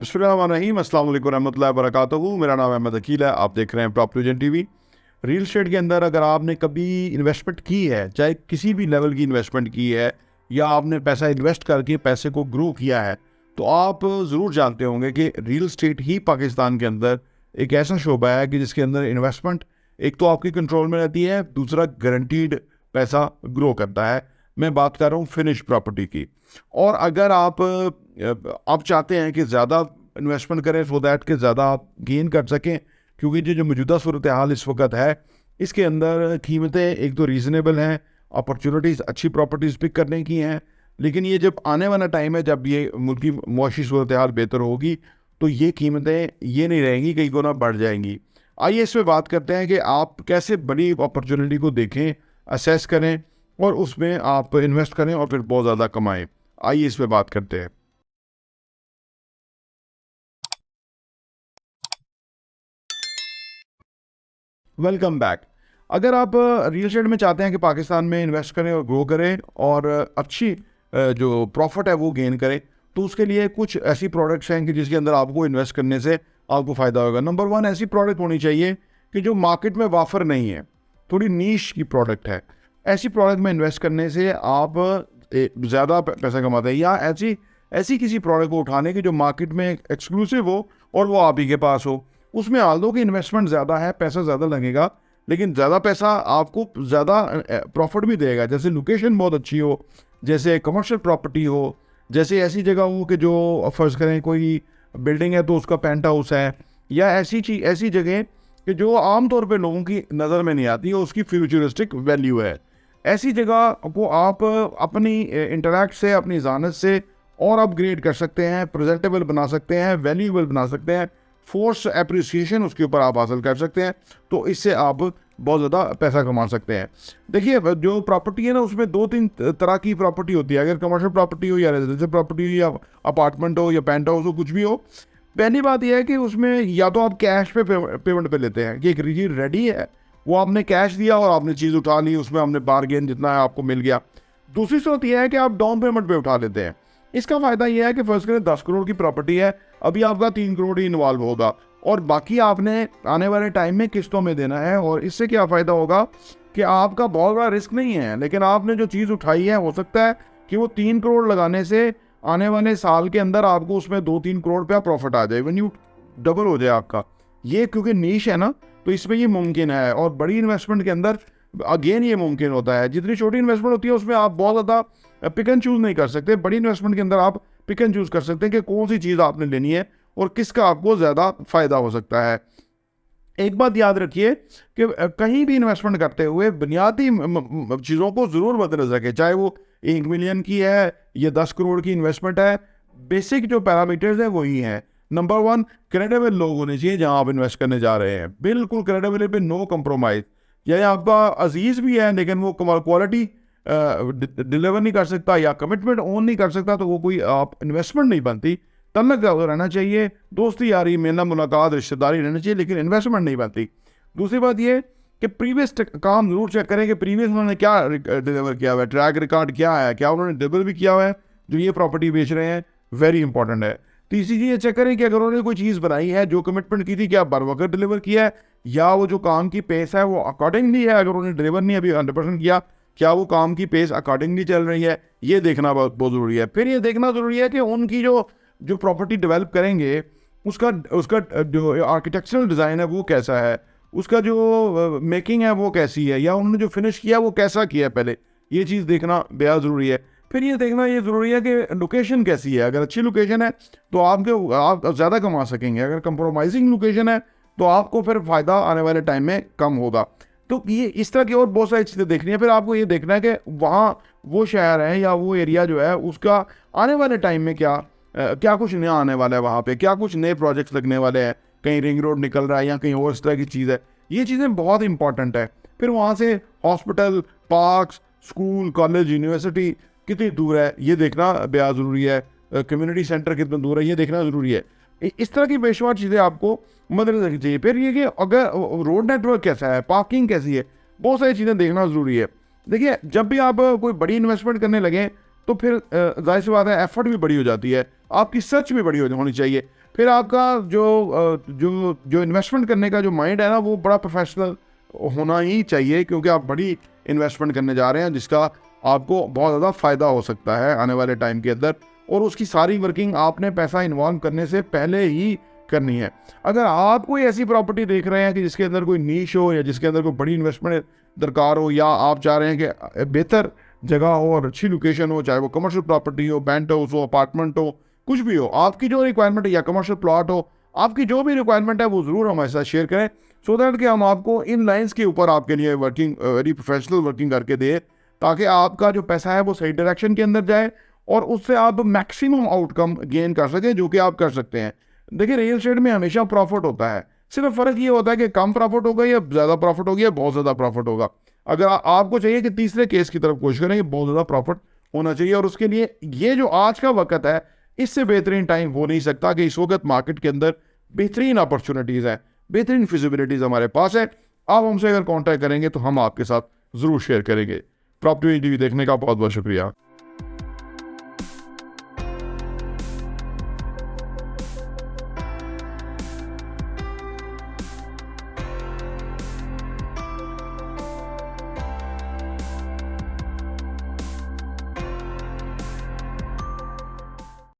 बिस्मिल्लाहिर्रहमानिर्रहीम, अस्सलाम वालेकुम रहमतुल्लाहि व बरकातहू। मेरा नाम अहमद अकील है। आप देख रहे हैं property vision TV. Real estate के अंदर अगर आपने कभी इन्वेस्टमेंट की है, चाहे किसी भी लेवल की इन्वेस्टमेंट की है, या आपने पैसा इन्वेस्ट करके पैसे को ग्रो किया है, तो आप ज़रूर जानते होंगे कि रियल एस्टेट ही पाकिस्तान के अंदर एक ऐसा शोबा है कि जिसके अंदर इन्वेस्टमेंट एक तो आपके कंट्रोल में रहती है, दूसरा गारंटीड पैसा ग्रो करता है। मैं बात कर रहा हूँ फिनिश प्रॉपर्टी की। और अगर आप चाहते हैं कि ज़्यादा इन्वेस्टमेंट करें सो दैट कि ज़्यादा आप गेन कर सकें, क्योंकि जो मौजूदा सूरत हाल इस वक्त है, इसके अंदर कीमतें एक तो रीज़नेबल हैं, अपॉर्चुनिटीज़ अच्छी प्रॉपर्टीज़ पिक करने की हैं, लेकिन ये जब आने वाला टाइम है, जब ये मुल्क की मुआशी सूरत हाल बेहतर होगी, तो ये कीमतें ये नहीं रहेंगी, कई गुना बढ़ जाएंगी। आइए इस पर बात करते हैं कि आप कैसे बड़ी अपॉर्चुनिटी को देखें, असेस करें और उसमें आप इन्वेस्ट करें और फिर बहुत ज़्यादा कमाएं। आइए इस पर बात करते हैं। Welcome back. अगर आप रियल एस्टेट में चाहते हैं कि पाकिस्तान में इन्वेस्ट करें और ग्रो करें और अच्छी जो प्रॉफिट है वो गेन करें, तो उसके लिए कुछ ऐसी प्रोडक्ट्स हैं कि जिसके अंदर आपको इन्वेस्ट करने से आपको फ़ायदा होगा। नंबर वन, ऐसी प्रोडक्ट होनी चाहिए कि जो मार्केट में वाफर नहीं है, थोड़ी नीश की प्रोडक्ट है। ऐसी प्रोडक्ट में इन्वेस्ट करने से आप ज़्यादा पैसा कमाते हैं, या ऐसी ऐसी किसी प्रोडक्ट को उठाने की जो मार्केट में एक्सक्लूसिव हो और वो आप ही के पास हो। उसमें हाल दो कि इन्वेस्टमेंट ज़्यादा है, पैसा ज़्यादा लगेगा, लेकिन ज़्यादा पैसा आपको ज़्यादा प्रॉफिट भी देगा। जैसे लोकेशन बहुत अच्छी हो, जैसे कमर्शियल प्रॉपर्टी हो, जैसे ऐसी जगह हो कि जो फर्ज करें कोई बिल्डिंग है तो उसका पेंट हाउस है, या ऐसी जगह कि जो आम तौर पे लोगों की नज़र में नहीं आती है, उसकी फ्यूचरिस्टिक वैल्यू है। ऐसी जगह को आप अपनी इंटरैक्ट से, अपनी जानत से और अपग्रेड कर सकते हैं, प्रेजेंटेबल बना सकते हैं, वैल्यूएबल बना सकते हैं, फोर्स एप्रिसिएशन उसके ऊपर आप हासिल कर सकते हैं। तो इससे आप बहुत ज़्यादा पैसा कमा सकते हैं। देखिए, जो प्रॉपर्टी है ना, उसमें दो तीन तरह की प्रॉपर्टी होती है। अगर कमर्शियल प्रॉपर्टी हो, या रेजिडेंशियल प्रॉपर्टी हो, या अपार्टमेंट हो, या पेंट हाउस हो, कुछ भी हो, पहली बात यह है कि उसमें या तो आप कैश पे पेमेंट पे लेते हैं कि एक चीज़ रेडी है, वो आपने कैश दिया और आपने चीज़ उठा ली, उसमें हमने बारगेन जितना है आपको मिल गया। दूसरी सूरत यह है कि आप डाउन पेमेंट पे उठा लेते हैं। इसका फ़ायदा यह है कि फर्स्ट करें 10 करोड़ की प्रॉपर्टी है, अभी आपका 3 करोड़ ही इन्वॉल्व होगा, और बाकी आपने आने वाले टाइम में किस्तों में देना है। और इससे क्या फ़ायदा होगा कि आपका बहुत बड़ा रिस्क नहीं है, लेकिन आपने जो चीज़ उठाई है, हो सकता है कि वो 3 करोड़ लगाने से आने वाले साल के अंदर आपको उसमें 2-3 करोड़ रुपया प्रॉफिट आ जाए, वेन्यू डबल हो जाए आपका। ये क्योंकि नीश है ना, तो इसमें ये मुमकिन है। और बड़ी इन्वेस्टमेंट के अंदर अगेन ये मुमकिन होता है। जितनी छोटी इन्वेस्टमेंट होती है उसमें आप बहुत ज़्यादा पिक एंड चूज़ नहीं कर सकते। बड़ी इन्वेस्टमेंट के अंदर आप पिक एंड चूज़ कर सकते हैं कि कौन सी चीज़ आपने लेनी है और किसका आपको ज़्यादा फ़ायदा हो सकता है। एक बात याद रखिए कि कहीं भी इन्वेस्टमेंट करते हुए बुनियादी चीज़ों को ज़रूर मद्देनजर रखें, चाहे वो 1 मिलियन की है या 10 करोड़ की इन्वेस्टमेंट है। बेसिक जो पैरामीटर्स हैं वही हैं। नंबर वन, क्रेडिबल लोग होने चाहिए जहां आप इन्वेस्ट करने जा रहे हैं, बिल्कुल क्रेडिबल पे, नो कंप्रोमाइज़। यानी आपका अजीज़ भी है लेकिन वो क्वालिटी डिलीवर नहीं कर सकता या कमिटमेंट ऑन नहीं कर सकता, तो वो कोई आप इन्वेस्टमेंट नहीं बनती। तल्लक रहना चाहिए, दोस्ती यारी मिलना मुलाकात रिश्तेदारी रहनी चाहिए, लेकिन इन्वेस्टमेंट नहीं बनती। दूसरी बात ये कि प्रीवियस काम जरूर चेक करें कि प्रीवियस उन्होंने क्या डिलीवर किया हुआ है, ट्रैक रिकॉर्ड क्या है, क्या उन्होंने डिलीवर भी किया हुआ है जो ये प्रॉपर्टी बेच रहे हैं, वेरी इंपॉर्टेंट है। तीसरी चीज़ ये चेक करें कि अगर उन्होंने कोई चीज़ बनाई है, जो कमिटमेंट की थी, क्या बर वक्त डिलीवर किया है, या वो जो काम की पेस है वो अकॉर्डिंगली है। अगर उन्होंने डिलीवर नहीं अभी 100% किया, क्या वो काम की पेस अकॉर्डिंगली चल रही है, ये देखना बहुत बहुत ज़रूरी है। फिर ये देखना ज़रूरी है कि उनकी जो प्रॉपर्टी डेवलप करेंगे, उसका उसका जो आर्किटेक्चरल डिज़ाइन है वो कैसा है, उसका जो मेकिंग है वो कैसी है, या उन्होंने जो फिनिश किया वो कैसा किया है पहले, ये चीज़ देखना बेहद ज़रूरी है। फिर ये देखना ये ज़रूरी है कि लोकेशन कैसी है। अगर अच्छी लोकेशन है तो आप ज़्यादा कमा सकेंगे, अगर कंप्रोमाइजिंग लोकेशन है तो आपको फिर फ़ायदा आने वाले टाइम में कम होगा। तो ये इस तरह की और बहुत सारी चीज़ें देखनी है। फिर आपको ये देखना है कि वहाँ वो शहर है या वो एरिया जो है उसका आने वाले टाइम में क्या कुछ नया आने वाला है, वहाँ पे क्या कुछ नए प्रोजेक्ट्स लगने वाले हैं, कहीं रिंग रोड निकल रहा है या कहीं और इस तरह की चीज़ है। ये चीज़ें बहुत इंपॉर्टेंट है। फिर वहाँ से hospital, parks, school, college, university कितनी दूर है, ये देखना बेहद ज़रूरी है। कम्युनिटी सेंटर कितना दूर है, ये देखना ज़रूरी है। इस तरह की बेशुमार चीज़ें आपको मदद रखनी चाहिए। फिर ये कि अगर रोड नेटवर्क कैसा है, पार्किंग कैसी है, बहुत सारी चीज़ें देखना ज़रूरी है। देखिए, जब भी आप कोई बड़ी इन्वेस्टमेंट करने लगें तो फिर जाहिर सी बात है एफर्ट भी बड़ी हो जाती है, आपकी सर्च भी बड़ी होनी चाहिए। फिर आपका जो इन्वेस्टमेंट करने का जो माइंड है ना, वो बड़ा प्रोफेशनल होना ही चाहिए, क्योंकि आप बड़ी इन्वेस्टमेंट करने जा रहे हैं जिसका आपको बहुत ज़्यादा फ़ायदा हो सकता है आने वाले टाइम के अंदर, और उसकी सारी वर्किंग आपने पैसा इन्वॉल्व करने से पहले ही करनी है। अगर आप कोई ऐसी प्रॉपर्टी देख रहे हैं कि जिसके अंदर कोई नीश हो या जिसके अंदर कोई बड़ी इन्वेस्टमेंट दरकार हो, या आप चाह रहे हैं कि बेहतर जगह हो और अच्छी लोकेशन हो, चाहे वो कमर्शियल प्रॉपर्टी हो, पेंट हाउस हो, अपार्टमेंट हो, कुछ भी हो, आपकी जो रिक्वायरमेंट है, या कमर्शियल प्लॉट हो, आपकी जो भी रिक्वायरमेंट है वो ज़रूर हमारे साथ शेयर करें, सो दैट कि हम आपको इन लाइंस के ऊपर आपके लिए वर्किंग वेरी प्रोफेशनल वर्किंग करके दें, ताकि आपका जो पैसा है वो सही डायरेक्शन के अंदर जाए और उससे आप मैक्सिमम आउटकम गेन कर सकें, जो कि आप कर सकते हैं। देखिए, रियल एस्टेट में हमेशा प्रॉफिट होता है, सिर्फ फ़र्क ये होता है कि कम प्रॉफिट होगा या ज़्यादा प्रॉफिट होगी या बहुत ज़्यादा प्रॉफिट होगा। अगर आपको चाहिए कि तीसरे केस की तरफ कोशिश करें कि बहुत ज़्यादा प्रॉफिट होना चाहिए, और उसके लिए ये जो आज का वक्त है, इससे बेहतरीन टाइम हो नहीं सकता कि इस वक्त मार्केट के अंदर बेहतरीन अपॉर्चुनिटीज़ हैं, बेहतरीन फिजिबिलिटीज़ हमारे पास है। आप हमसे अगर कॉन्टैक्ट करेंगे तो हम आपके साथ ज़रूर शेयर करेंगे। प्रॉपर्टी टीवी देखने का बहुत बहुत शुक्रिया।